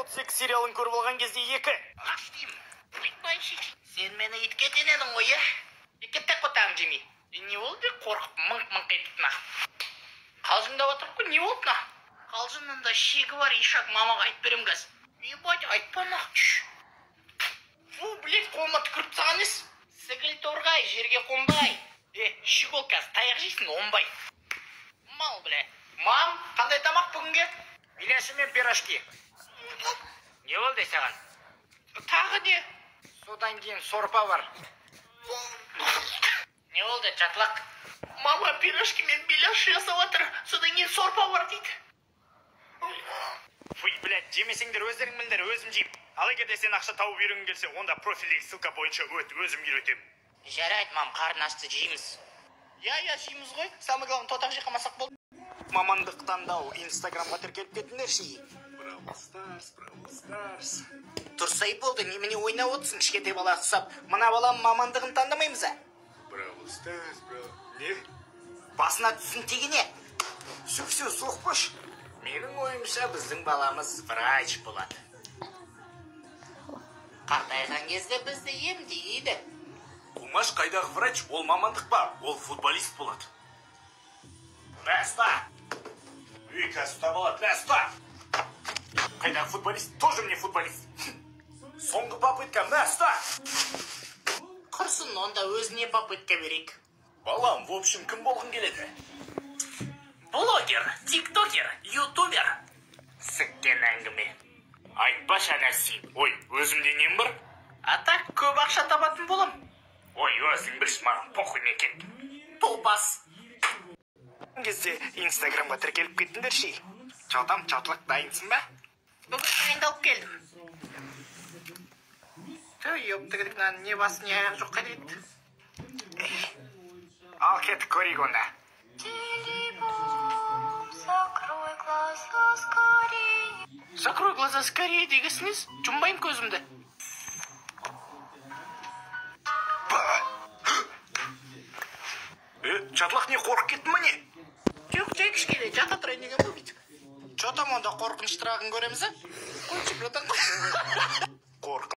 32 сериалын көріп алған кезде 2. Аш деймін. Айтпайшы. Сен мені итке тенедің ғой, е? Итке қотам жеме. Не болды? Қорқып мыңқ-мыңқ етіп на. Қалжыңдап отырып қой, не болды на? Қалжыңында шегі бар, ишак мамаға айтып берем газ. Ебать, айтпа на. Фу, блядь, қолыма түкіріп тастаған ес. Сігіл торғай, жерге қонбай. Щегол қазір таяқ жейсің, онбай. Мал, бля. Мам, қандай тамақ бүгінге? Беляши мен пирожки. Не болды саған? Тағы не? Содан кейін сорпа бар. Не болды, чатлақ? Мама пирожки мен беляши жасап отыр. Содан кейін сорпа бар дейді. Фуй, блядь, жемесеңдер өздерің білдер, өзім жейм. Ал егер де сен ақша тауып үйренгің келсе, онда профильдегі ссылка бойынша өзім үйретем. Жарайды, мам, қарын ашты, жейміз. Я, жейміз ғой. Самый главный, тотақ жиқамасақ болды. Мамандық таңдау, инстаграмға тіркеліп кетіңдер ши. Бравл Старс. Тұрсай болды, немене ойнап отырсың, кішкентай бала ұқсап. Мына балам мамандығын таңдамаймыз, а? Бравл Старс. Не? Басына түсін тегіне. Все, соқпаш. Менің ойымша біздің баламыз врач болады. Қартайған кезде бізді емдейді. Умаш қайдағы врач, ол мамандық ба, ол футболист болады. Раста! Үй, қазір табалады, раста! Қайдағы футболист, тоже мне футболист. Соңғы попытка, раста! Құрсын, онда өзіне попытка берейік. Балам, в общем, кім болғың келеді? Блогер, тиктокер, ютубер. Сіккен әңгіме. Айтпашы нәрсен. Ой, өзімде нем бар? Ата, көп ақша табатын болам. Ой, өзің бірш, маған похуй не кет. Толпас. Кезде инстаграмға тіркеліп кеттіңдер ши. Чатам, чатлық дайынсың ба? Бүгін дайындалып келдім. Ёптығыдықнан не бас, не аяқ жоқ қайдайды. Ал кетіп көрейік онда. Закрой глаза скорее дегесіңіз, жұмбайым көзімді. Чатлық не қорқып кеттің ма не? Жоқ, жай кішкене жата тұрайын деген бұл бейті. Чатам онда қорқыныштырағын көреміз, а? Қойшы, братан. Қорқын.